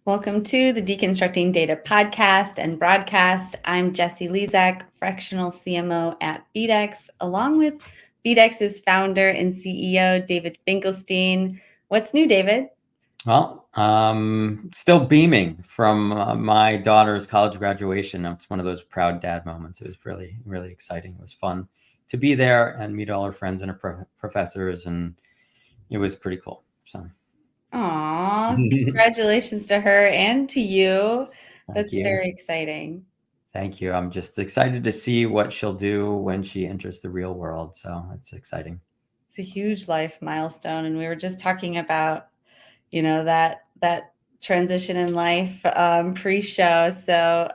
Welcome to the Deconstructing Data podcast and broadcast. I'm Jessie Lezak, fractional CMO at BDEX, along with BDEX's founder and CEO, David Finkelstein. What's new, David? Well, still beaming from my daughter's college graduation. It's one of those proud dad moments. It was really, really exciting. It was fun to be there and meet all her friends and her professors, and it was pretty cool. So, Aw, congratulations to her and to you. Thank That's you. very exciting. Thank you. I'm just excited to see what she'll do when she enters the real world. So it's exciting. It's a huge life milestone, and we were just talking about that transition in life pre-show. So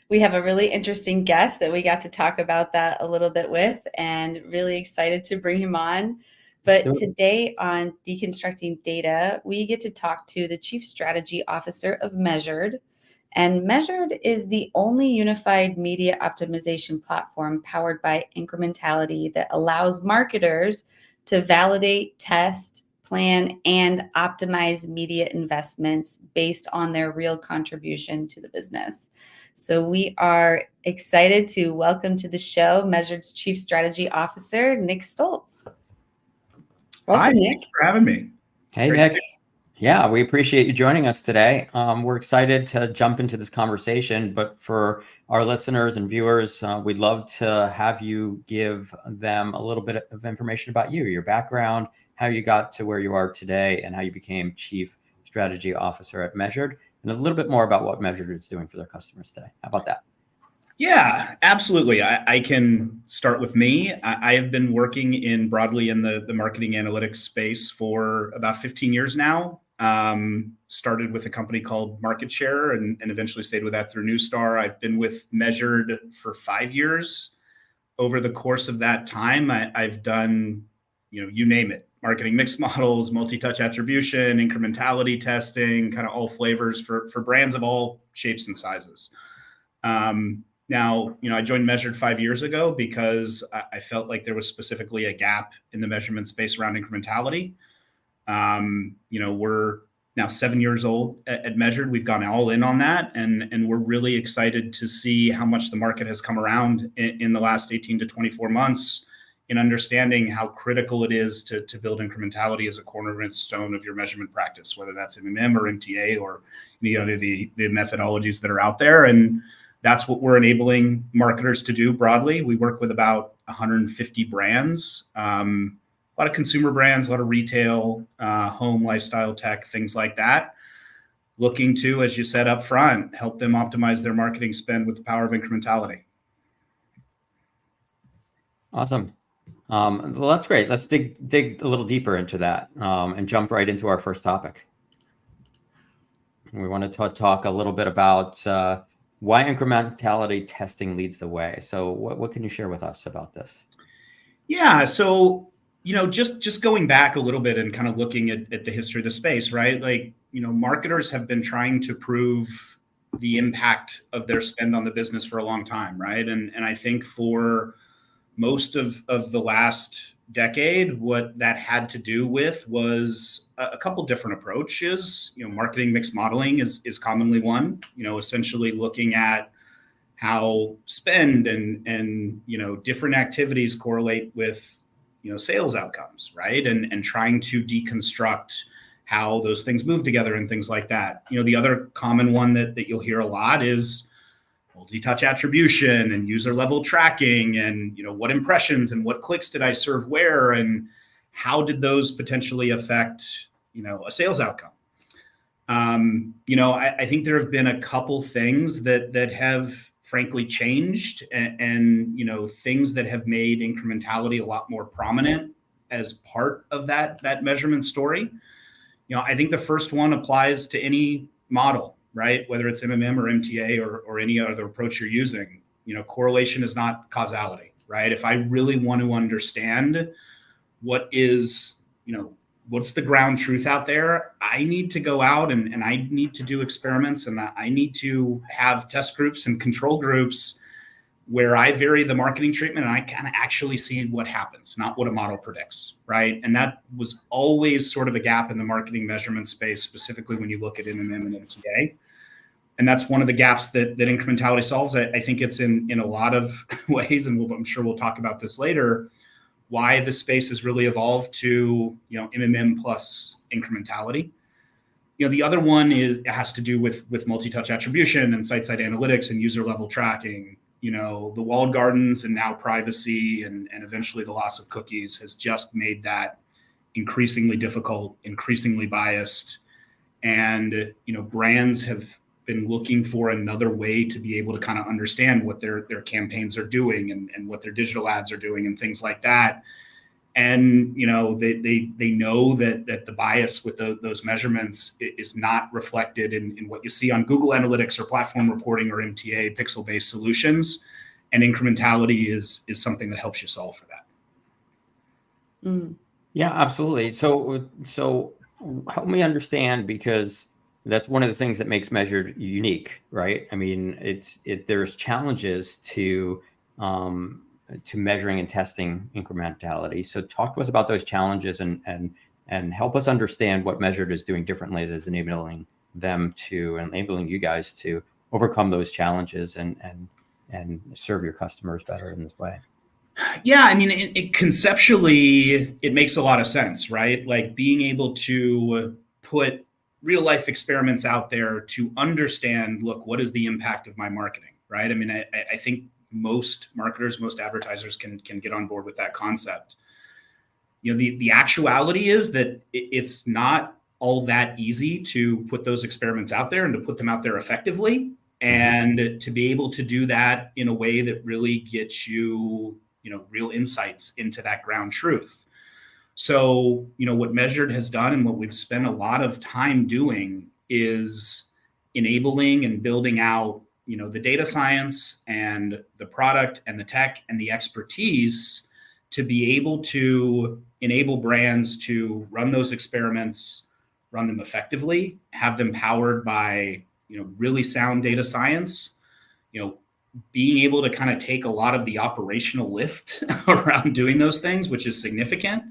we have a really interesting guest that we got to talk about that a little bit with, and really excited to bring him on. But today on Deconstructing Data, we get to talk to the Chief Strategy Officer of Measured. And Measured is the only unified media optimization platform powered by Incrementality that allows marketers to validate, test, plan, and optimize media investments based on their real contribution to the business. So we are excited to welcome to the show Measured's Chief Strategy Officer, Nick Stoltz. Welcome, Hi, Nick. Thanks for having me. Hey, Nick. Yeah, we appreciate you joining us today. We're excited to jump into this conversation, but for our listeners and viewers, we'd love to have you give them a little bit of information about you, your background, how you got to where you are today, and how you became Chief Strategy Officer at Measured, and a little bit more about what Measured is doing for their customers today. How about that? Yeah, absolutely. I can start with me. I have been working broadly in the marketing analytics space for about 15 years now. Started with a company called Market Share and eventually stayed with that through Newstar. I've been with Measured for 5 years. Over the course of that time, I've done, you name it, marketing mix models, multi-touch attribution, incrementality testing, kind of all flavors for brands of all shapes and sizes. Now, I joined Measured 5 years ago because I felt like there was specifically a gap in the measurement space around incrementality. We're now 7 years old at Measured. We've gone all in on that, and we're really excited to see how much the market has come around in the last 18 to 24 months in understanding how critical it is to build incrementality as a cornerstone of your measurement practice, whether that's MMM or MTA or any other the methodologies that are out there. And that's what we're enabling marketers to do broadly. We work with about 150 brands, a lot of consumer brands, a lot of retail, home, lifestyle, tech, things like that. Looking to, as you said up front, help them optimize their marketing spend with the power of incrementality. Awesome. Well, that's great. Let's dig a little deeper into that and jump right into our first topic. We want to talk a little bit about why incrementality testing leads the way. So what can you share with us about this? Yeah, so, just going back a little bit and kind of looking at the history of the space, right? Like, marketers have been trying to prove the impact of their spend on the business for a long time, right? And I think for most of the last decade, what that had to do with was a couple different approaches. Marketing mix modeling is commonly one, essentially looking at how spend and different activities correlate with, sales outcomes, right? And trying to deconstruct how those things move together and things like that. The other common one that you'll hear a lot is multi-touch attribution and user level tracking and, what impressions and what clicks did I serve where and how did those potentially affect, a sales outcome. I think there have been a couple things that have frankly changed and things that have made incrementality a lot more prominent as part of that measurement story. I think the first one applies to any model, right? Whether it's MMM or MTA or any other approach you're using, correlation is not causality, right? If I really want to understand what's the ground truth out there, I need to go out and I need to do experiments and I need to have test groups and control groups where I vary the marketing treatment and I kind of actually see what happens, not what a model predicts, right? And that was always sort of a gap in the marketing measurement space, specifically when you look at MMM and MTA. And that's one of the gaps that incrementality solves. I think it's in a lot of ways, and I'm sure we'll talk about this later, why the space has really evolved to, MMM plus incrementality. The other one has to do with multi-touch attribution and site-side analytics and user level tracking. The walled gardens and now privacy and eventually the loss of cookies has just made that increasingly difficult, increasingly biased. And, brands have been looking for another way to be able to kind of understand what their campaigns are doing and what their digital ads are doing and things like that. And they know that the bias with those measurements is not reflected in what you see on Google Analytics or platform reporting or MTA pixel-based solutions. And incrementality is something that helps you solve for that. Mm. Yeah, absolutely. So help me understand, because that's one of the things that makes measured unique, right? I mean, there's challenges to measuring and testing incrementality. So talk to us about those challenges and help us understand what measured is doing differently that is enabling you guys to overcome those challenges and serve your customers better in this way. Yeah, I mean, conceptually, it makes a lot of sense, right? Like being able to put real life experiments out there to understand, look, what is the impact of my marketing, right? I mean, I think most marketers, most advertisers can get on board with that concept. The actuality is that it's not all that easy to put those experiments out there and to put them out there effectively, and to be able to do that in a way that really gets you, real insights into that ground truth. So, what Measured has done and what we've spent a lot of time doing is enabling and building out, the data science and the product and the tech and the expertise to be able to enable brands to run those experiments, run them effectively, have them powered by, really sound data science, being able to kind of take a lot of the operational lift around doing those things, which is significant,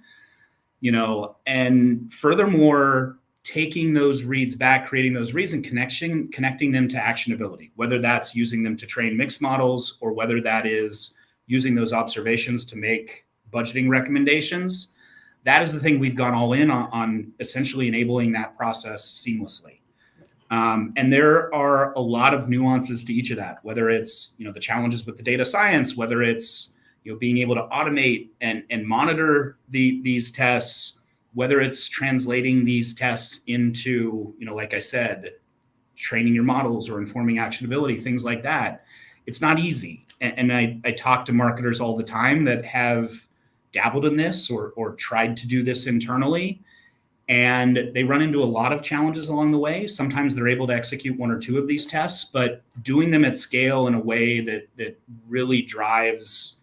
and furthermore, taking those reads back, creating those reads and connecting them to actionability, whether that's using them to train mixed models or whether that is using those observations to make budgeting recommendations. That is the thing we've gone all in on essentially enabling that process seamlessly. And there are a lot of nuances to each of that, whether it's, the challenges with the data science, whether it's, being able to automate and monitor these tests, whether it's translating these tests into, like I said, training your models or informing actionability, things like that. It's not easy. And I talk to marketers all the time that have dabbled in this or tried to do this internally. And they run into a lot of challenges along the way. Sometimes they're able to execute one or two of these tests, but doing them at scale in a way that really drives,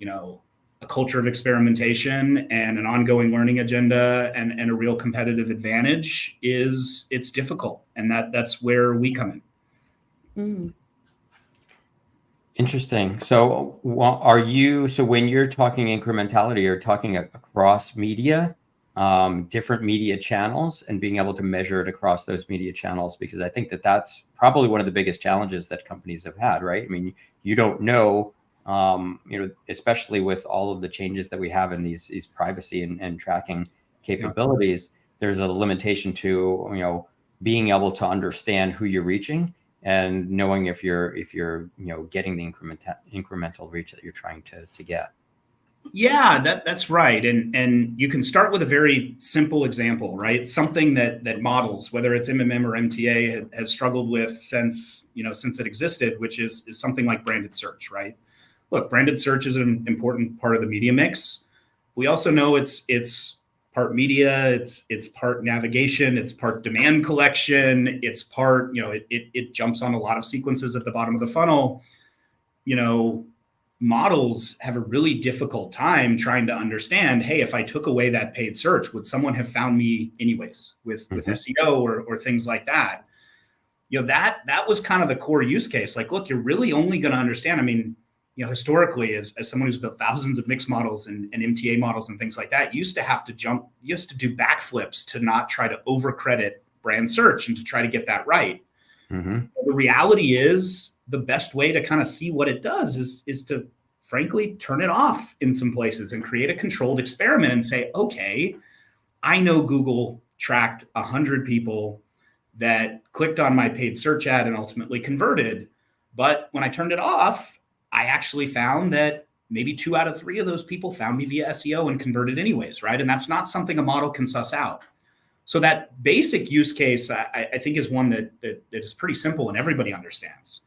a culture of experimentation and an ongoing learning agenda and a real competitive advantage it's difficult. And that's where we come in. Mm. Interesting. So when you're talking incrementality, you're talking across media, different media channels, and being able to measure it across those media channels, because I think that's probably one of the biggest challenges that companies have had, right? I mean, you don't know, especially with all of the changes that we have in these privacy and tracking capabilities, there's a limitation to, being able to understand who you're reaching and knowing if you're getting the incremental reach that you're trying to get. Yeah, that's right. And you can start with a very simple example, right? Something that models, whether it's MMM or MTA, has struggled with since it existed, which is something like branded search, right? Look, branded search is an important part of the media mix. We also know it's part media, it's part navigation, it's part demand collection, it's part, it jumps on a lot of sequences at the bottom of the funnel. Models have a really difficult time trying to understand, hey, if I took away that paid search, would someone have found me anyways with SEO or things like that? That was kind of the core use case. Like, look, you're really only going to understand. I mean, historically, as someone who's built thousands of mixed models and MTA models and things like that, you used to do backflips to not try to overcredit brand search and to try to get that right. Mm-hmm. The reality is the best way to kind of see what it does is to frankly turn it off in some places and create a controlled experiment and say, okay, I know Google tracked 100 people that clicked on my paid search ad and ultimately converted. But when I turned it off, I actually found that maybe 2 out of 3 of those people found me via SEO and converted anyways, right? And that's not something a model can suss out. So that basic use case, I think, is one that is pretty simple and everybody understands.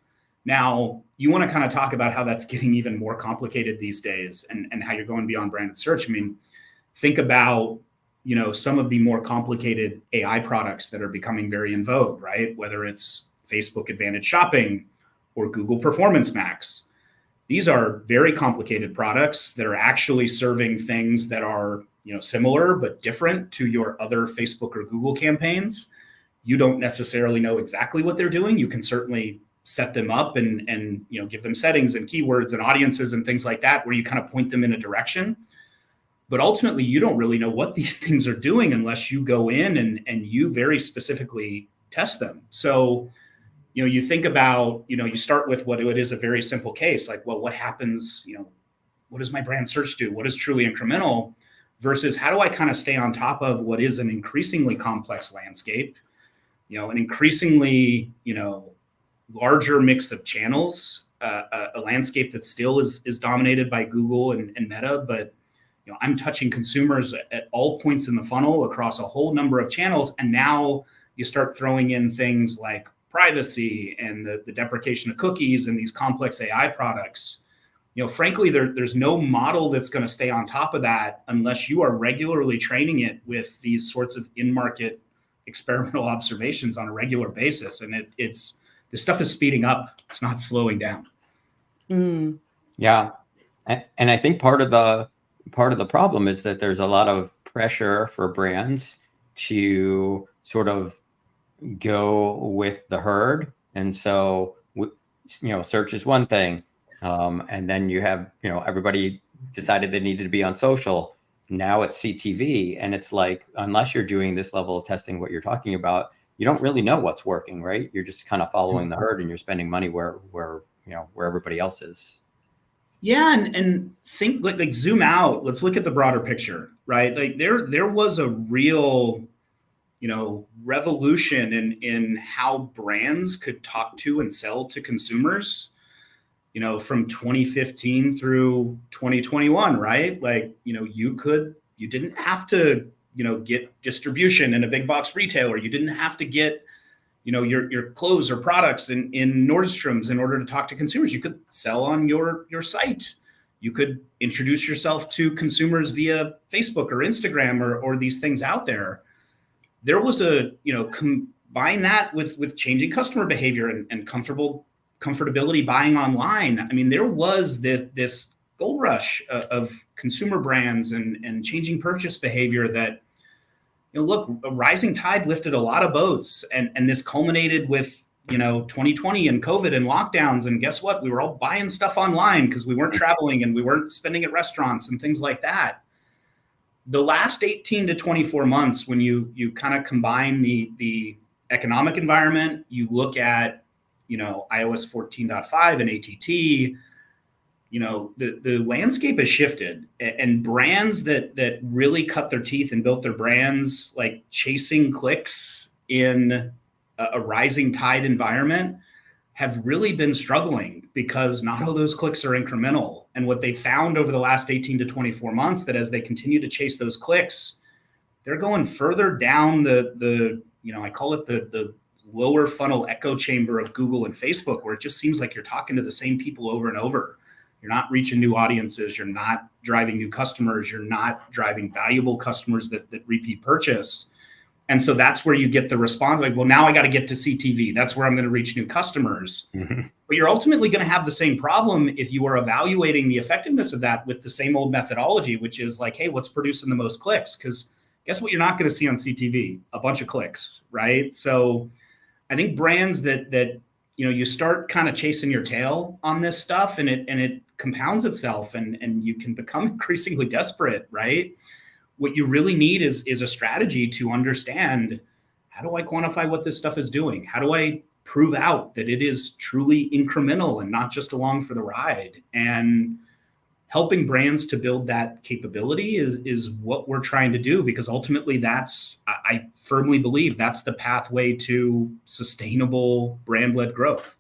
Now, you want to kind of talk about how that's getting even more complicated these days and how you're going beyond branded search. I mean, think about, some of the more complicated AI products that are becoming very in vogue, right? Whether it's Facebook Advantage Shopping or Google Performance Max. These are very complicated products that are actually serving things that are, similar but different to your other Facebook or Google campaigns. You don't necessarily know exactly what they're doing. You can certainly set them up and give them settings and keywords and audiences and things like that, where you kind of point them in a direction. But ultimately, you don't really know what these things are doing unless you go in and you very specifically test them. So, you think about, you start with what it is a very simple case, like, well, what happens, what does my brand search do? What is truly incremental versus how do I kind of stay on top of what is an increasingly complex landscape, an increasingly, larger mix of channels, a landscape that still is dominated by Google and Meta, but I'm touching consumers at all points in the funnel across a whole number of channels. And now you start throwing in things like privacy and the deprecation of cookies and these complex AI products. Frankly, there's no model that's going to stay on top of that unless you are regularly training it with these sorts of in-market experimental observations on a regular basis. And this stuff is speeding up. It's not slowing down. Mm. Yeah. And I think part of the problem is that there's a lot of pressure for brands to sort of go with the herd. And so, search is one thing. And then you have, everybody decided they needed to be on social. Now it's CTV. And it's like, unless you're doing this level of testing, what you're talking about, you don't really know what's working, right? You're just kind of following the herd and you're spending money where everybody else is. Yeah, and think like zoom out. Let's look at the broader picture, right? Like there was a real, revolution in how brands could talk to and sell to consumers, from 2015 through 2021, right? Like, you didn't have to, get distribution in a big box retailer. You didn't have to get your clothes or products in Nordstrom's in order to talk to consumers. You could sell on your site. You could introduce yourself to consumers via Facebook or Instagram or these things out there. There was combine that with changing customer behavior and comfortability buying online. I mean, there was this gold rush of consumer brands and changing purchase behavior that, look, a rising tide lifted a lot of boats, and this culminated with 2020 and COVID and lockdowns. And guess what? We were all buying stuff online because we weren't traveling and we weren't spending at restaurants and things like that. The last 18 to 24 months, when you kind of combine the economic environment, you look at iOS 14.5 and ATT. The landscape has shifted, and brands that really cut their teeth and built their brands like chasing clicks in a rising tide environment have really been struggling because not all those clicks are incremental. And what they found over the last 18 to 24 months, that as they continue to chase those clicks, they're going further down the I call it the lower funnel echo chamber of Google and Facebook, where it just seems like you're talking to the same people over and over. You're not reaching new audiences. You're not driving new customers. You're not driving valuable customers that repeat purchase. And so that's where you get the response like, well, now I got to get to CTV. That's where I'm going to reach new customers. Mm-hmm. But you're ultimately going to have the same problem if you are evaluating the effectiveness of that with the same old methodology, which is like, hey, what's producing the most clicks? Because guess what you're not going to see on CTV? A bunch of clicks, right? So I think brands that you start kind of chasing your tail on this stuff, and it compounds itself, and you can become increasingly desperate, right? What you really need is a strategy to understand, how do I quantify what this stuff is doing? How do I prove out that it is truly incremental and not just along for the ride? And helping brands to build that capability is what we're trying to do, because ultimately I firmly believe that's the pathway to sustainable brand-led growth.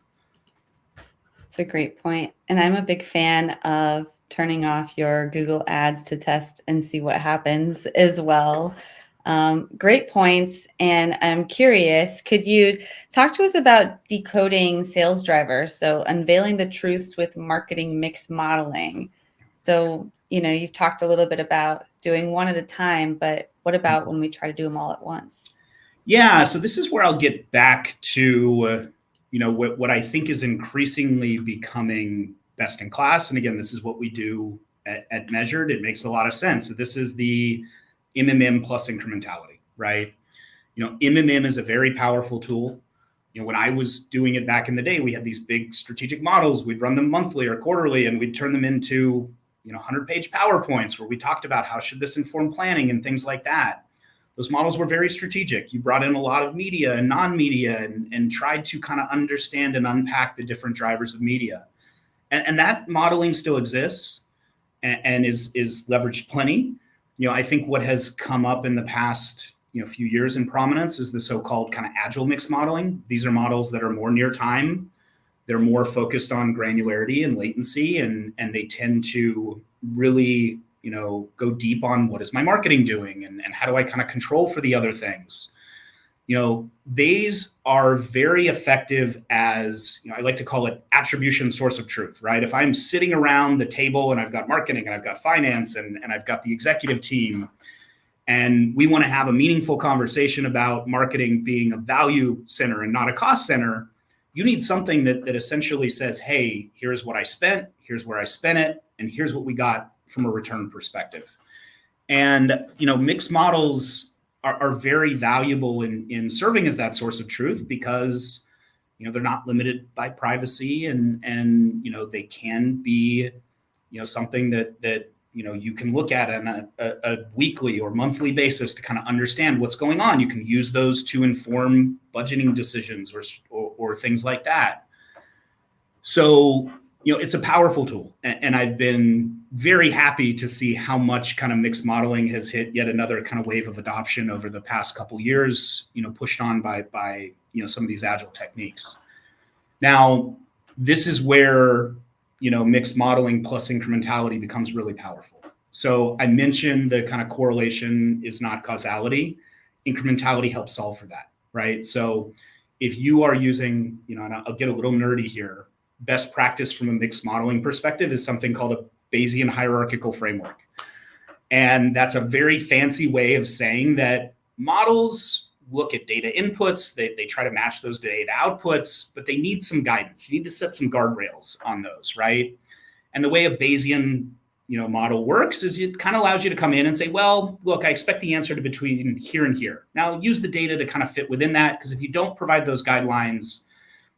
It's a great point. And I'm a big fan of turning off your Google ads to test and see what happens as well. Great points. And I'm curious, could you talk to us about decoding sales drivers? So unveiling the truths with marketing mix modeling. So, you've talked a little bit about doing one at a time, but what about when we try to do them all at once? Yeah, so this is where I'll get back to, what I think is increasingly becoming best in class. And again, this is what we do at Measured. It makes a lot of sense. So this is the MMM plus incrementality, right? MMM is a very powerful tool. When I was doing it back in the day, we had these big strategic models. We'd run them monthly or quarterly, and we'd turn them into 100-page PowerPoints where we talked about how should this inform planning and things like that. Those models were very strategic. You brought in a lot of media and non-media and tried to kind of understand and unpack the different drivers of media. And that modeling still exists and is leveraged plenty. I think what has come up in the past few years in prominence is the so-called kind of agile mix modeling. These are models that are more near time. They're more focused on granularity and latency, and they tend to really go deep on what is my marketing doing and how do I kind of control for the other things. These are very effective as, I like to call it attribution source of truth, right? If I'm sitting around the table and I've got marketing and I've got finance and I've got the executive team, and we want to have a meaningful conversation about marketing being a value center and not a cost center, you need something that essentially says, hey, here's what I spent, here's where I spent it, and here's what we got from a return perspective. And mixed models are very valuable in serving as that source of truth, because they're not limited by privacy, and they can be something that you can look at on a weekly or monthly basis to kind of understand what's going on. You can use those to inform budgeting decisions or things like that. So it's a powerful tool, and I've been very happy to see how much kind of mixed modeling has hit yet another kind of wave of adoption over the past couple years, pushed on by some of these agile techniques. Now, this is where mixed modeling plus incrementality becomes really powerful. So I mentioned the kind of correlation is not causality. Incrementality helps solve for that, right? So if you are using, and I'll get a little nerdy here, best practice from a mixed modeling perspective is something called a Bayesian hierarchical framework. And that's a very fancy way of saying that models look at data inputs, they try to match those data outputs, but they need some guidance. You need to set some guardrails on those, right? And the way a Bayesian model works is it kind of allows you to come in and say, well, look, I expect the answer to be between here and here. Now use the data to kind of fit within that, because if you don't provide those guidelines,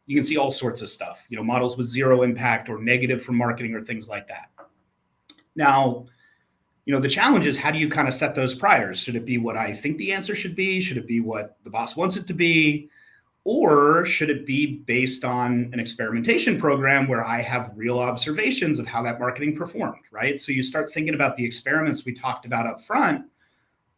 you can see all sorts of stuff, models with zero impact or negative for marketing or things like that. Now, the challenge is, how do you kind of set those priors? Should it be what I think the answer should be? Should it be what the boss wants it to be? Or should it be based on an experimentation program where I have real observations of how that marketing performed, right? So you start thinking about the experiments we talked about up front.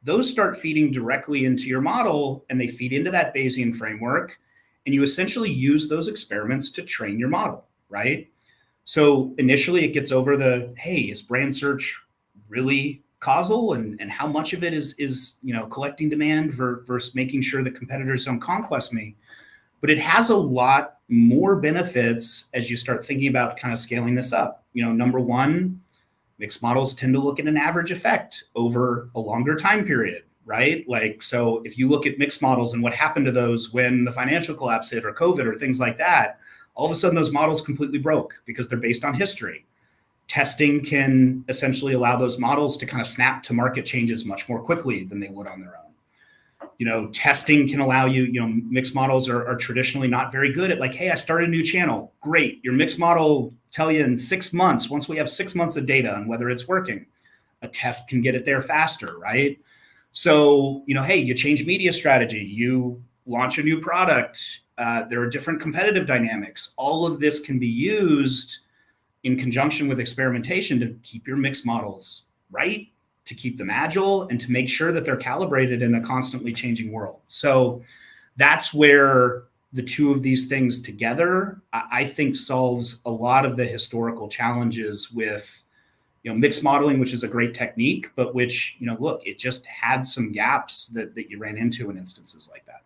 Those start feeding directly into your model, and they feed into that Bayesian framework. And you essentially use those experiments to train your model, right? So initially it gets over the, hey, is brand search really causal, and how much of it is collecting demand versus making sure that competitors don't conquest me. But it has a lot more benefits as you start thinking about kind of scaling this up. Number one, mixed models tend to look at an average effect over a longer time period, right? Like, so if you look at mixed models and what happened to those when the financial collapse hit or COVID or things like that, all of a sudden those models completely broke because they're based on history. Testing can essentially allow those models to kind of snap to market changes much more quickly than they would on their own. testing can allow you, mixed models are traditionally not very good at like, hey, I started a new channel. Great. Your mixed model tell you in 6 months, once we have 6 months of data on whether it's working, a test can get it there faster, right? So, hey, you change media strategy, you launch a new product, there are different competitive dynamics. All of this can be used in conjunction with experimentation to keep your mixed models right, to keep them agile, and to make sure that they're calibrated in a constantly changing world. So that's where the two of these things together, I think, solves a lot of the historical challenges with mixed modeling, which is a great technique, but which, look, it just had some gaps that you ran into in instances like that.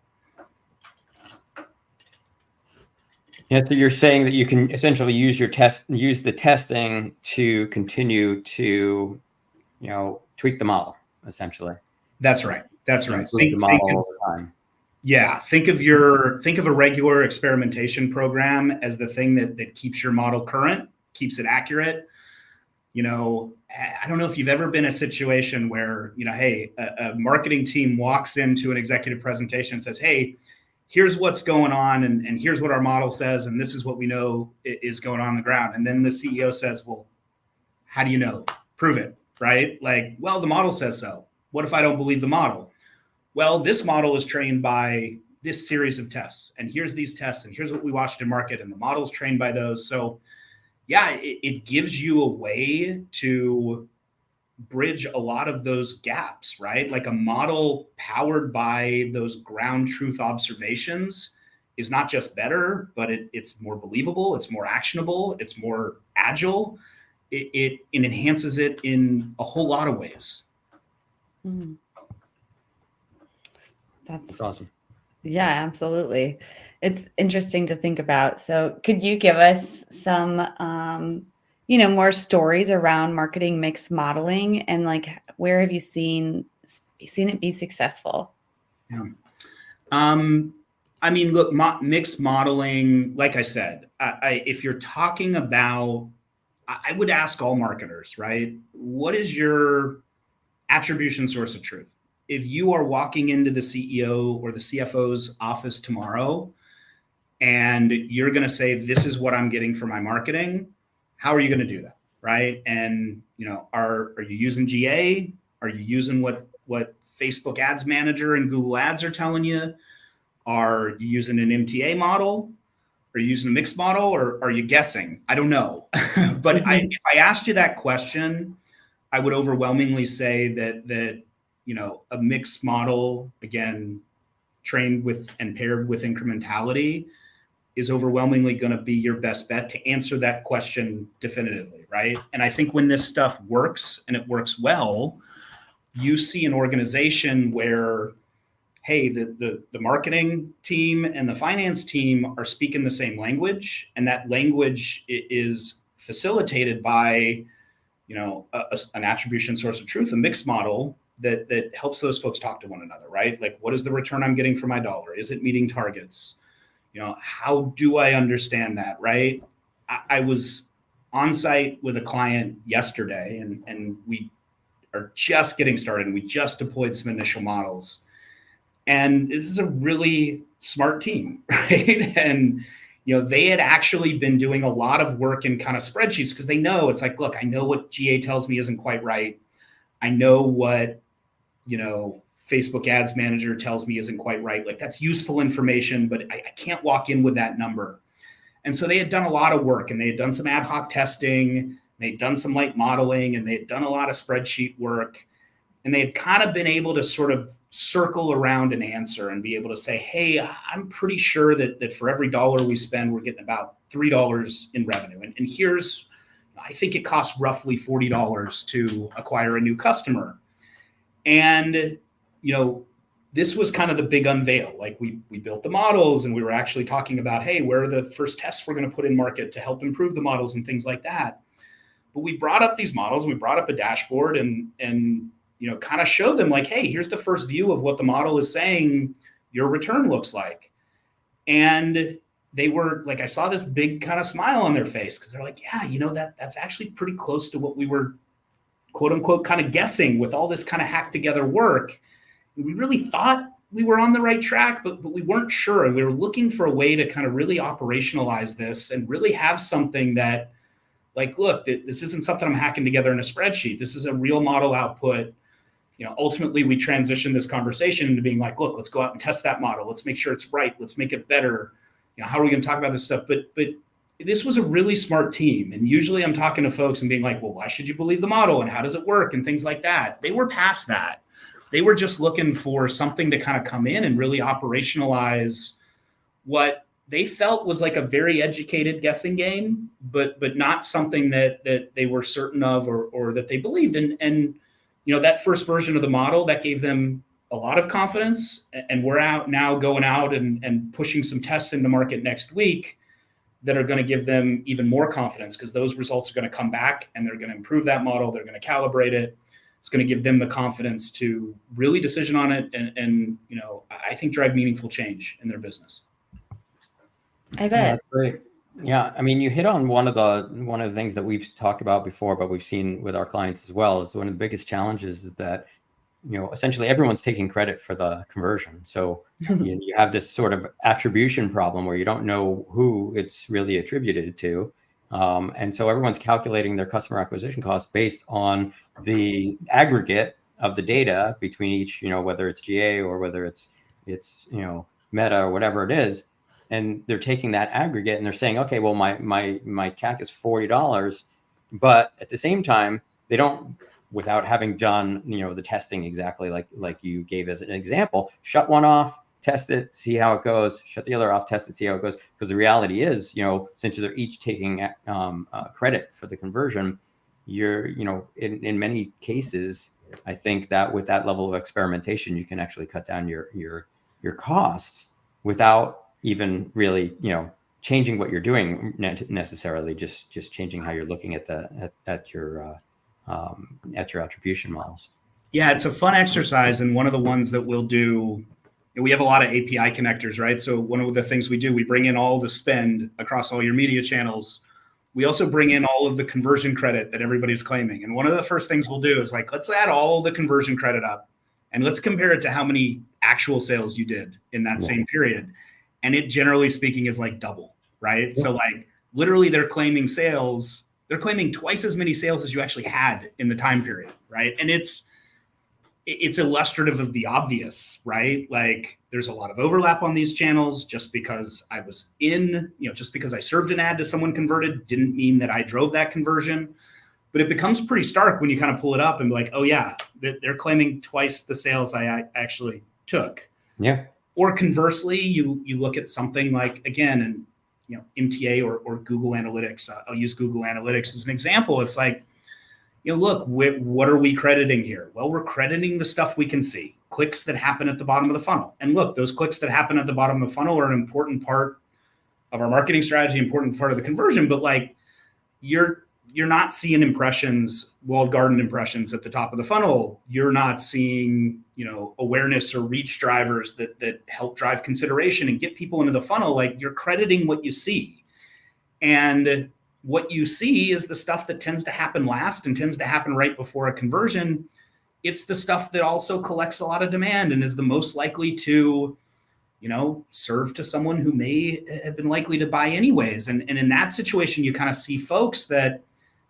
Yeah, so you're saying that you can essentially use the testing to continue to, tweak the model, essentially. That's right. That's right. Improve the model over time. Yeah, think of a regular experimentation program as the thing that keeps your model current, keeps it accurate. I don't know if you've ever been in a situation where, hey, a marketing team walks into an executive presentation and says, hey, here's what's going on, and here's what our model says, and this is what we know is going on the ground. And then the CEO says, well, how do you know? Prove it, right? Like, well, the model says so. What if I don't believe the model? Well, this model is trained by this series of tests, and here's these tests, and here's what we watched in market, and the model's trained by those. So yeah, it gives you a way to bridge a lot of those gaps, right? Like a model powered by those ground truth observations is not just better, but it's more believable, it's more actionable, it's more agile. It enhances it in a whole lot of ways. Mm. That's awesome. Yeah, absolutely. It's interesting to think about. So could you give us some, more stories around marketing mix modeling, and like, where have you seen it be successful? Yeah. I mean, look, mixed modeling, like I said, if you're talking about, I would ask all marketers, right? What is your attribution source of truth? If you are walking into the CEO or the CFO's office tomorrow and you're going to say, this is what I'm getting for my marketing, how are you going to do that? Right. And, are you using GA? Are you using what Facebook Ads Manager and Google Ads are telling you? Are you using an MTA model? Are you using a mixed model, or are you guessing? I don't know. But if I asked you that question, I would overwhelmingly say that a mixed model, again, trained with and paired with incrementality, is overwhelmingly going to be your best bet to answer that question definitively, right? And I think when this stuff works, and it works well, you see an organization where, hey, the marketing team and the finance team are speaking the same language, and that language is facilitated by an attribution source of truth, a mixed model that helps those folks talk to one another, right? Like, what is the return I'm getting for my dollar? Is it meeting targets? How do I understand that, right? I was on site with a client yesterday, and we are just getting started, and we just deployed some initial models. And this is a really smart team, right? And they had actually been doing a lot of work in kind of spreadsheets, because they know, it's like, look, I know what GA tells me isn't quite right. I know what, Facebook Ads Manager tells me isn't quite right. Like, that's useful information, but I can't walk in with that number. And so they had done a lot of work, and they had done some ad hoc testing, they'd done some light modeling, and they had done a lot of spreadsheet work. And they had kind of been able to sort of circle around an answer and be able to say, hey, I'm pretty sure that for every dollar we spend, we're getting about $3 in revenue. And here's, I think it costs roughly $40 to acquire a new customer. And, this was kind of the big unveil. Like, we built the models, and we were actually talking about, hey, where are the first tests we're going to put in market to help improve the models and things like that. But we brought up these models, and we brought up a dashboard, and kind of show them, like, hey, here's the first view of what the model is saying your return looks like. And they were like, I saw this big kind of smile on their face, because they're like, yeah, that's actually pretty close to what we were, quote unquote, kind of guessing with all this kind of hacked together work. And we really thought we were on the right track, but we weren't sure. And we were looking for a way to kind of really operationalize this and really have something that, like, look, this isn't something I'm hacking together in a spreadsheet. This is a real model output. Ultimately, we transitioned this conversation into being like, look, let's go out and test that model. Let's make sure it's right. Let's make it better. How are we going to talk about this stuff? But this was a really smart team. And usually I'm talking to folks and being like, well, why should you believe the model? And how does it work? And things like that. They were past that. They were just looking for something to kind of come in and really operationalize what they felt was like a very educated guessing game, but not something that they were certain of or that they believed in. And that first version of the model, that gave them a lot of confidence. And we're going out and pushing some tests in the market next week that are going to give them even more confidence, because those results are going to come back and they're going to improve that model. They're going to calibrate it. It's going to give them the confidence to really decision on it and I think drive meaningful change in their business. I bet. Yeah, that's great. Yeah, I mean, you hit on one of the things that we've talked about before, but we've seen with our clients as well, is one of the biggest challenges is that essentially everyone's taking credit for the conversion. So you have this sort of attribution problem where you don't know who it's really attributed to. And so everyone's calculating their customer acquisition costs based on the aggregate of the data between each, whether it's GA or whether it's Meta or whatever it is. And they're taking that aggregate and they're saying, okay, well, my CAC is $40, but at the same time, they don't, without having done, the testing exactly like you gave as an example, shut one off, test it, see how it goes, shut the other off, test it, see how it goes. Because the reality is, since they're each taking credit for the conversion, you're, in many cases, I think that with that level of experimentation, you can actually cut down your costs without even really, changing what you're doing necessarily, just changing how you're looking at your attribution models. Yeah, it's a fun exercise. And one of the ones that we'll do, we have a lot of API connectors, right? So one of the things we do, we bring in all the spend across all your media channels. We also bring in all of the conversion credit that everybody's claiming. And one of the first things we'll do is like, let's add all the conversion credit up and let's compare it to how many actual sales you did in that same period. And it, generally speaking, is like double, right? Yeah. So like literally they're claiming twice as many sales as you actually had in the time period, right? And it's illustrative of the obvious, right? Like there's a lot of overlap on these channels. Just because I was just because I served an ad to someone converted didn't mean that I drove that conversion. But it becomes pretty stark when you kind of pull it up and be like, oh yeah, they're claiming twice the sales I actually took. Yeah. Or conversely, you look at something like, again, and MTA or Google Analytics. I'll use Google Analytics as an example. It's like, look, what are we crediting here? Well, we're crediting the stuff we can see, clicks that happen at the bottom of the funnel. And look, those clicks that happen at the bottom of the funnel are an important part of our marketing strategy, important part of the conversion. But like, you're not seeing impressions, walled garden impressions at the top of the funnel. You're not seeing, awareness or reach drivers that help drive consideration and get people into the funnel. Like, you're crediting what you see. And what you see is the stuff that tends to happen last and tends to happen right before a conversion. It's the stuff that also collects a lot of demand and is the most likely to, serve to someone who may have been likely to buy anyways. And in that situation, you kind of see folks that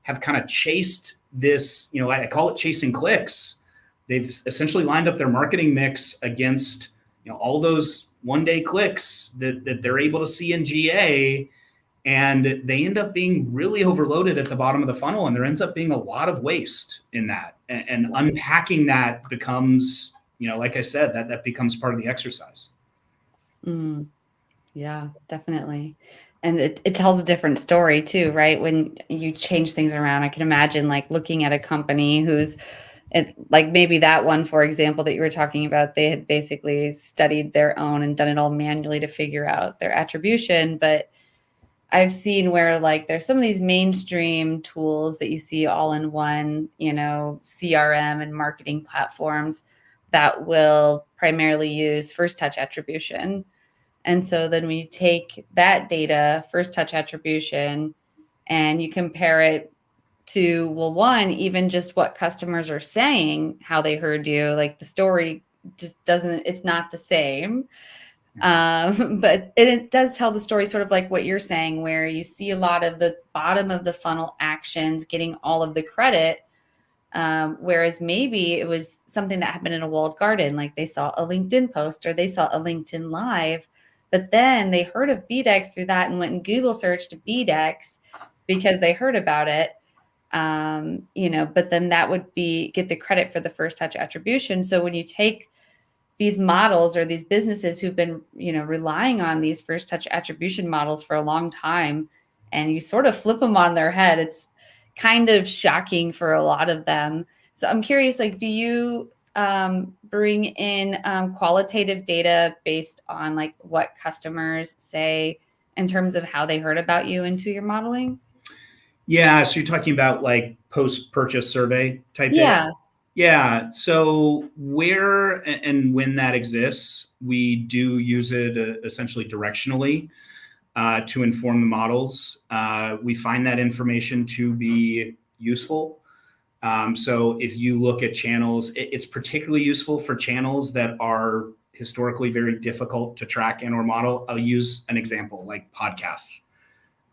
have kind of chased this, I call it chasing clicks. They've essentially lined up their marketing mix against, all those one-day clicks that they're able to see in GA, and they end up being really overloaded at the bottom of the funnel, and there ends up being a lot of waste in that. And unpacking that becomes, like I said, that becomes part of the exercise. Yeah, definitely. And it tells a different story too, right? When you change things around, I can imagine like looking at a company like maybe that one, for example, that you were talking about, they had basically studied their own and done it all manually to figure out their attribution. But I've seen where like there's some of these mainstream tools that you see all in one, CRM and marketing platforms that will primarily use first touch attribution. And so then we take that data, first touch attribution, and you compare it to, well, one, even just what customers are saying, how they heard you, like the story just doesn't, it's not the same. But it does tell the story, sort of like what you're saying, where you see a lot of the bottom of the funnel actions getting all of the credit. Whereas maybe it was something that happened in a walled garden, like they saw a LinkedIn post or they saw a LinkedIn live, but then they heard of BDEX through that and went and Google searched BDEX because they heard about it. But then that would get the credit for the first touch attribution. So when you take these models or these businesses who've been, relying on these first touch attribution models for a long time, and you sort of flip them on their head, it's kind of shocking for a lot of them. So I'm curious, like, do you bring in qualitative data based on like what customers say in terms of how they heard about you into your modeling? Yeah. So you're talking about like post-purchase survey type data? Yeah. Yeah. So where and when that exists, we do use it essentially directionally to inform the models. We find that information to be useful. So if you look at channels, it's particularly useful for channels that are historically very difficult to track and or model. I'll use an example like podcasts.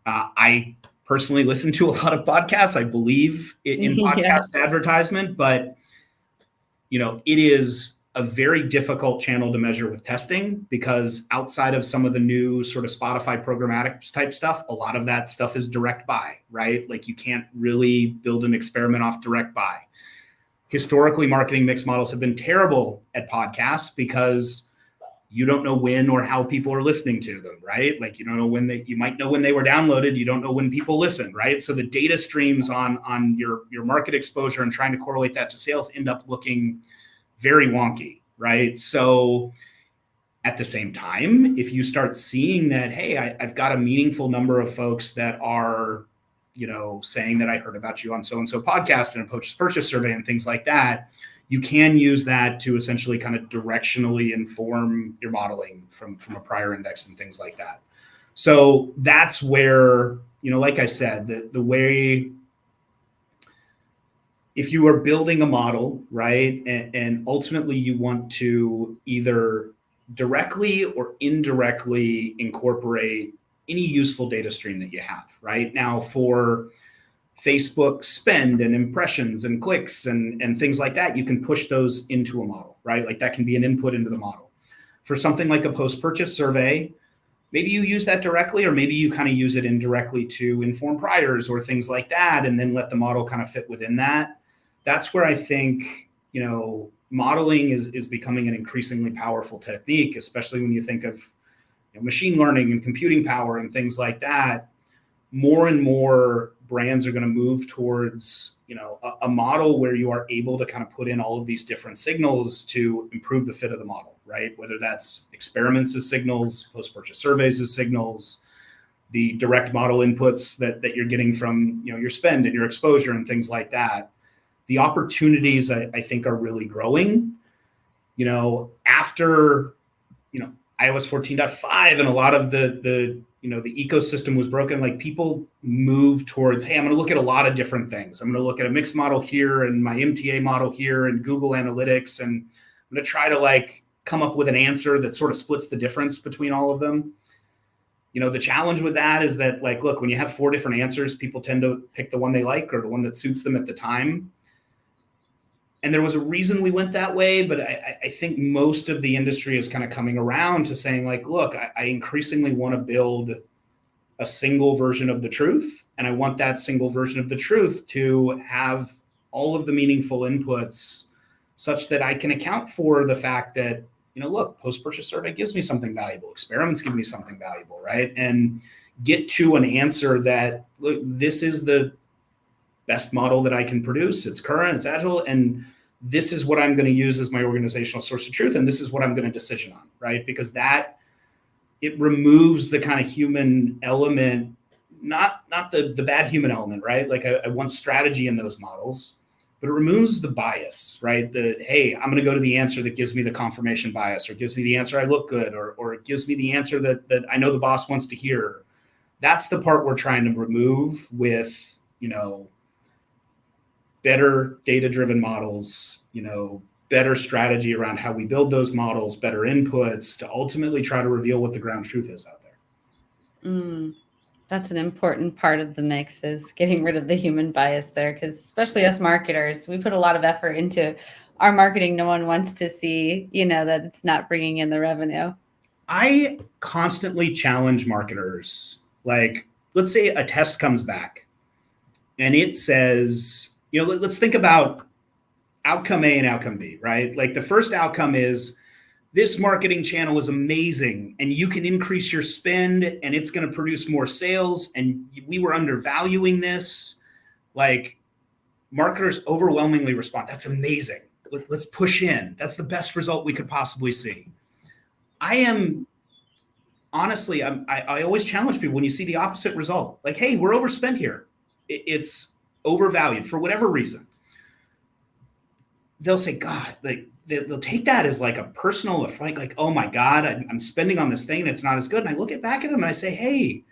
I personally listen to a lot of podcasts. I believe in Yeah. podcast advertisement, but it is a very difficult channel to measure with testing because outside of some of the new sort of Spotify programmatic type stuff, a lot of that stuff is direct buy, right? Like you can't really build an experiment off direct buy. Historically, marketing mix models have been terrible at podcasts because you don't know when or how people are listening to them, right? Like you don't know you might know when they were downloaded. You don't know when people listen, right? So the data streams on your market exposure and trying to correlate that to sales end up looking very wonky, right? So at the same time, if you start seeing that, hey, I've got a meaningful number of folks that are, saying that I heard about you on so-and-so podcast and a post-purchase survey and things like that, you can use that to essentially kind of directionally inform your modeling from a prior index and things like that. So that's where, like I said, the way, if you are building a model, right, and ultimately you want to either directly or indirectly incorporate any useful data stream that you have, right? Now for Facebook spend and impressions and clicks and things like that, you can push those into a model, right? Like that can be an input into the model. For something like a post-purchase survey, maybe you use that directly, or maybe you kind of use it indirectly to inform priors or things like that, and then let the model kind of fit within that. That's where I think, modeling is becoming an increasingly powerful technique, especially when you think of machine learning and computing power and things like that. More and more brands are going to move towards, a model where you are able to kind of put in all of these different signals to improve the fit of the model, right? Whether that's experiments as signals, post-purchase surveys as signals, the direct model inputs that you're getting from, your spend and your exposure and things like that. The opportunities I think are really growing, after, iOS 14.5 and a lot of the ecosystem was broken. Like people move towards, hey, I'm going to look at a lot of different things. I'm going to look at a mixed model here and my MTA model here and Google Analytics. And I'm going to try to like come up with an answer that sort of splits the difference between all of them. The challenge with that is that like, look, when you have 4 different answers, people tend to pick the one they like or the one that suits them at the time. And there was a reason we went that way, but I think most of the industry is kind of coming around to saying like, look, I increasingly want to build a single version of the truth. And I want that single version of the truth to have all of the meaningful inputs such that I can account for the fact that, look, post-purchase survey gives me something valuable. Experiments give me something valuable, right? And get to an answer that, look, this is the best model that I can produce. It's current, it's agile, and this is what I'm going to use as my organizational source of truth. And this is what I'm going to decision on, right? Because that, it removes the kind of human element, not the bad human element, right? Like I want strategy in those models, but it removes the bias, right? Hey, I'm going to go to the answer that gives me the confirmation bias or gives me the answer I look good, or it gives me the answer that I know the boss wants to hear. That's the part we're trying to remove with, better data-driven models, better strategy around how we build those models, better inputs to ultimately try to reveal what the ground truth is out there. That's an important part of the mix, is getting rid of the human bias there, because especially us marketers, we put a lot of effort into our marketing. No one wants to see, that it's not bringing in the revenue. I constantly challenge marketers. Like, let's say a test comes back and it says, let's think about outcome A and outcome B, right? Like the first outcome is this marketing channel is amazing and you can increase your spend and it's going to produce more sales, and we were undervaluing this. Like, marketers overwhelmingly respond, that's amazing. Let's push in. That's the best result we could possibly see. Honestly, I always challenge people when you see the opposite result. Like, hey, we're overspent here. It's overvalued for whatever reason. They'll say, God, like they'll take that as like a personal affront, like, oh my God, I'm spending on this thing and it's not as good. And I look back at them and I say, hey,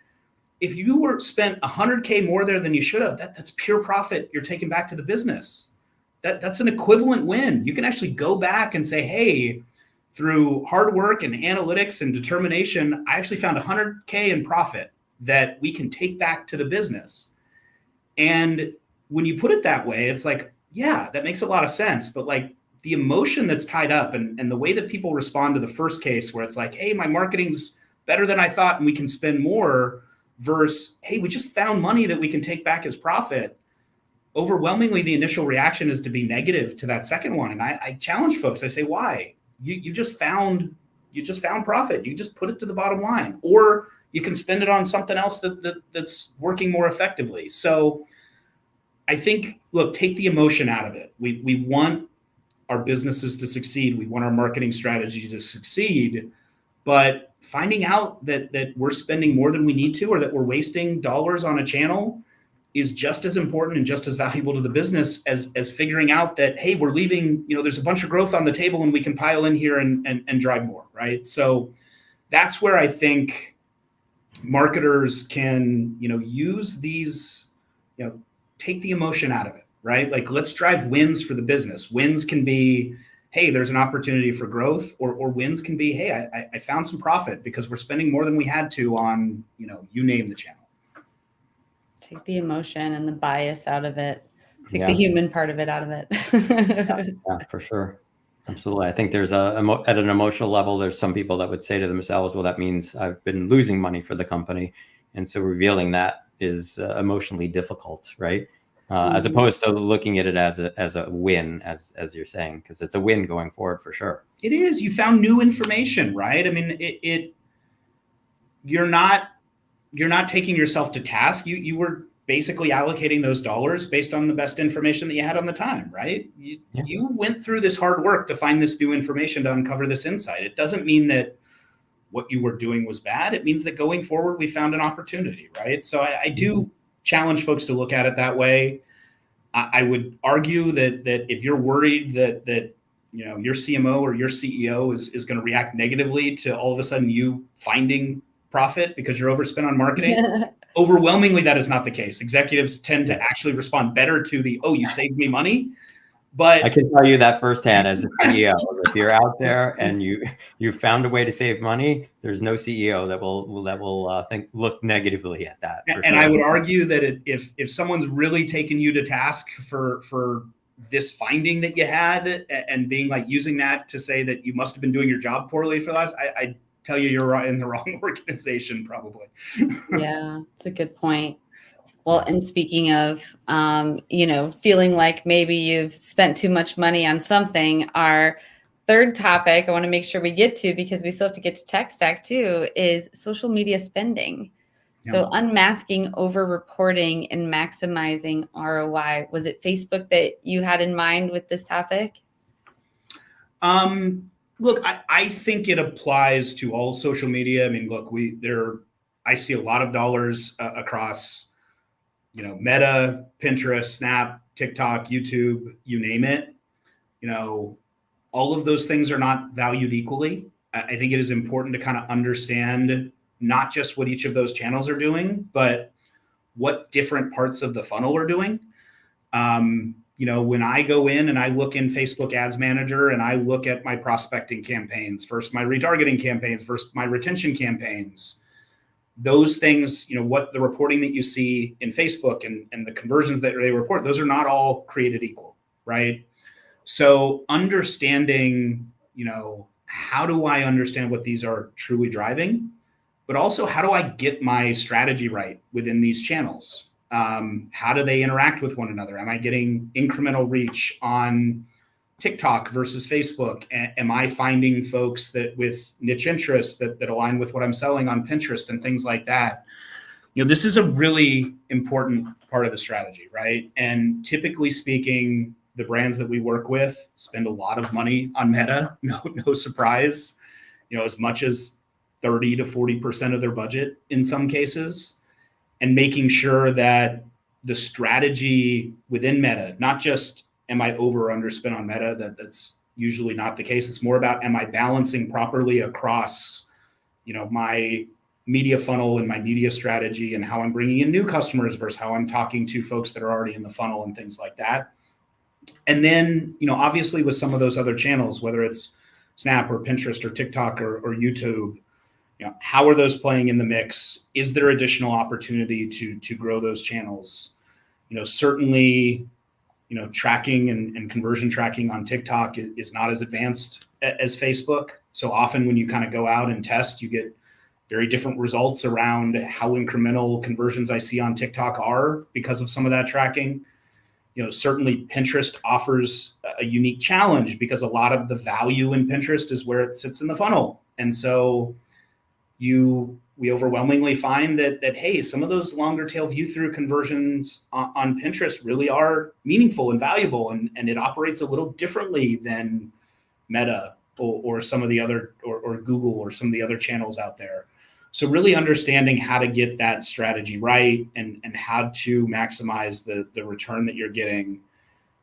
if you were spent $100K more there than you should have, that's pure profit you're taking back to the business. That's an equivalent win. You can actually go back and say, hey, through hard work and analytics and determination, I actually found $100K in profit that we can take back to the business. And when you put it that way, it's like, yeah, that makes a lot of sense. But like the emotion that's tied up and the way that people respond to the first case where it's like, hey, my marketing's better than I thought and we can spend more, versus, hey, we just found money that we can take back as profit. Overwhelmingly, the initial reaction is to be negative to that second one. And I challenge folks. I say, why? You just found profit. You just put it to the bottom line, or you can spend it on something else that's working more effectively. So I think, look, take the emotion out of it. We want our businesses to succeed. We want our marketing strategy to succeed, but finding out that we're spending more than we need to, or that we're wasting dollars on a channel, is just as important and just as valuable to the business as figuring out that, hey, we're leaving, there's a bunch of growth on the table and we can pile in here and drive more, right? So that's where I think marketers can, use these, take the emotion out of it, right? Like, let's drive wins for the business. Wins can be, hey, there's an opportunity for growth, or wins can be, hey, I found some profit because we're spending more than we had to on, you name the channel. Take the emotion and the bias out of it. Take the human part of it out of it. Yeah, for sure. Absolutely. I think there's at an emotional level, there's some people that would say to themselves, well, that means I've been losing money for the company. And so revealing that is emotionally difficult, right? As opposed to looking at it as a win, as you're saying, because it's a win going forward for sure. It is. You found new information, right? I mean, you're not taking yourself to task. You were basically allocating those dollars based on the best information that you had on the time, right? You went through this hard work to find this new information to uncover this insight. It doesn't mean that what you were doing was bad. It means that going forward, we found an opportunity, right? So I do challenge folks to look at it that way. I would argue that if you're worried that your CMO or your CEO is going to react negatively to all of a sudden you finding profit because you're overspent on marketing, overwhelmingly that is not the case. Executives tend to actually respond better to the, oh, you saved me money. But I can tell you that firsthand as a CEO. If you're out there and you found a way to save money, there's no CEO that will look negatively at that. And sure. I would argue that if someone's really taken you to task for this finding that you had and being like using that to say that you must have been doing your job poorly for the last, I tell you, you're in the wrong organization, probably. Yeah, it's a good point. Well, and speaking of, feeling like maybe you've spent too much money on something, our third topic I want to make sure we get to, because we still have to get to tech stack too, is social media spending. Yeah. So unmasking over-reporting and maximizing ROI. Was it Facebook that you had in mind with this topic? Look, I think it applies to all social media. I mean, look, I see a lot of dollars across, Meta, Pinterest, Snap, TikTok, YouTube, you name it. All of those things are not valued equally. I think it is important to kind of understand not just what each of those channels are doing, but what different parts of the funnel are doing. when I go in and I look in Facebook Ads Manager and I look at my prospecting campaigns versus my retargeting campaigns versus my retention campaigns, those things, what the reporting that you see in Facebook and the conversions that they report, those are not all created equal, right? So understanding, how do I understand what these are truly driving, but also how do I get my strategy right within these channels? How do they interact with one another? Am I getting incremental reach on TikTok versus Facebook? Am I finding folks that with niche interests that align with what I'm selling on Pinterest and things like that? This is a really important part of the strategy, right? And typically speaking, the brands that we work with spend a lot of money on Meta. No surprise. As much as 30 to 40% of their budget in some cases, and making sure that the strategy within Meta, not just am I over or underspent on Meta, that's usually not the case. It's more about, am I balancing properly across, my media funnel and my media strategy and how I'm bringing in new customers versus how I'm talking to folks that are already in the funnel and things like that. And then, obviously with some of those other channels, whether it's Snap or Pinterest or TikTok or YouTube, how are those playing in the mix? Is there additional opportunity to grow those channels? Certainly, tracking and conversion tracking on TikTok is not as advanced as Facebook. So often when you kind of go out and test, you get very different results around how incremental conversions I see on TikTok are because of some of that tracking. Certainly Pinterest offers a unique challenge because a lot of the value in Pinterest is where it sits in the funnel. And so we overwhelmingly find that, hey, some of those longer tail view through conversions on Pinterest really are meaningful and valuable, and it operates a little differently than Meta or some of the other, or Google or some of the other channels out there. So really understanding how to get that strategy right and how to maximize the return that you're getting.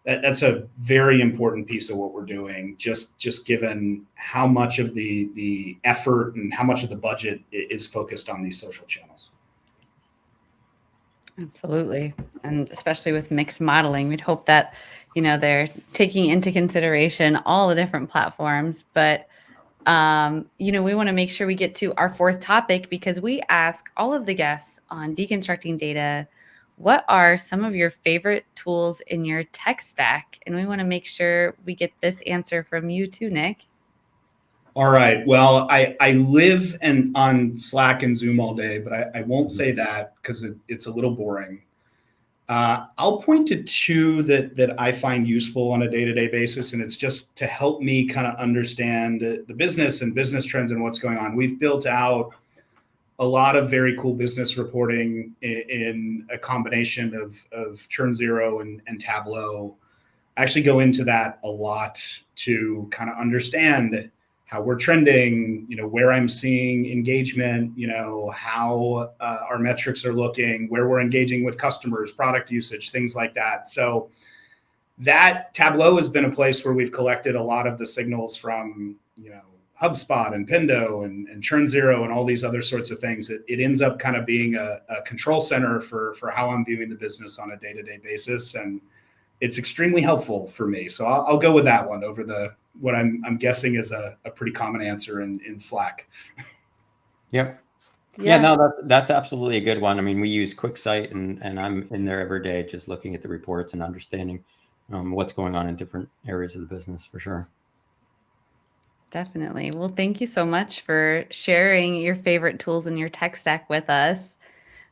That's a very important piece of what we're doing, just given how much of the effort and how much of the budget is focused on these social channels. Absolutely. And especially with mixed modeling, we'd hope that, they're taking into consideration all the different platforms. But, we want to make sure we get to our fourth topic, because we ask all of the guests on Deconstructing Data, what are some of your favorite tools in your tech stack? And we want to make sure we get this answer from you too, Nick. All right. Well, I live on Slack and Zoom all day, but I won't say that because it's a little boring. I'll point to two that I find useful on a day-to-day basis, and it's just to help me kind of understand the business and business trends and what's going on. We've built out a lot of very cool business reporting in a combination of Churn Zero and Tableau. I actually go into that a lot to kind of understand how we're trending, where I'm seeing engagement, how our metrics are looking, where we're engaging with customers, product usage, things like that. So that Tableau has been a place where we've collected a lot of the signals from, HubSpot and Pendo and Churn Zero and all these other sorts of things. It ends up kind of being a control center for how I'm viewing the business on a day-to-day basis. And it's extremely helpful for me. So I'll go with that one over what I'm guessing is a pretty common answer in Slack. Yep. Yeah, no, that's absolutely a good one. I mean, we use QuickSight and I'm in there every day just looking at the reports and understanding what's going on in different areas of the business for sure. Definitely. Well, thank you so much for sharing your favorite tools in your tech stack with us.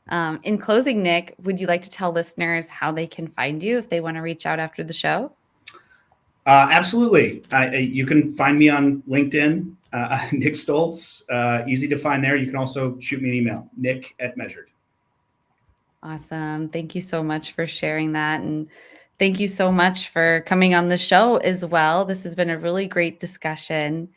In closing, Nick, would you like to tell listeners how they can find you if they want to reach out after the show? Absolutely. You can find me on LinkedIn, Nick Stoltz. Easy to find there. You can also shoot me an email, nick@measured. Awesome. Thank you so much for sharing that. And thank you so much for coming on the show as well. This has been a really great discussion.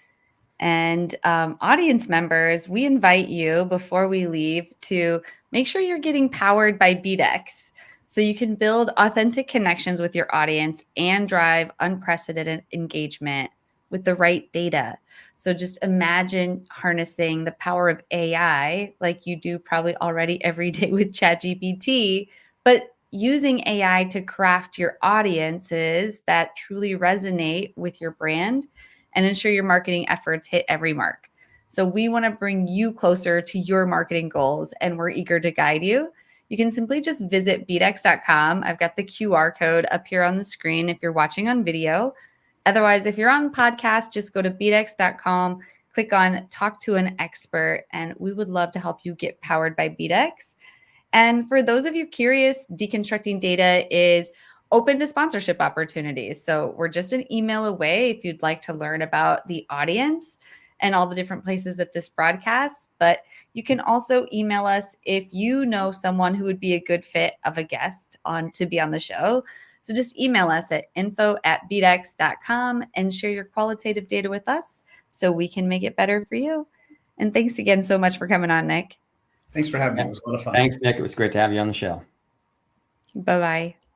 And audience members, we invite you before we leave to make sure you're getting powered by BDEX so you can build authentic connections with your audience and drive unprecedented engagement with the right data. So just imagine harnessing the power of AI like you do probably already every day with ChatGPT, but using AI to craft your audiences that truly resonate with your brand and ensure your marketing efforts hit every mark. So we want to bring you closer to your marketing goals, and we're eager to guide you. You can simply just visit beatx.com. I've got the QR code up here on the screen if you're watching on video. Otherwise, if you're on podcast, just go to beatx.com, click on Talk to an Expert, and we would love to help you get powered by BeatX. And for those of you curious, Deconstructing Data is open to sponsorship opportunities. So we're just an email away if you'd like to learn about the audience and all the different places that this broadcasts. But you can also email us if you know someone who would be a good fit of a guest to be on the show. So just email us at info@beatx.com and share your qualitative data with us so we can make it better for you. And thanks again so much for coming on, Nick. Thanks for having me. It was a lot of fun. Thanks, Nick. It was great to have you on the show. Bye-bye.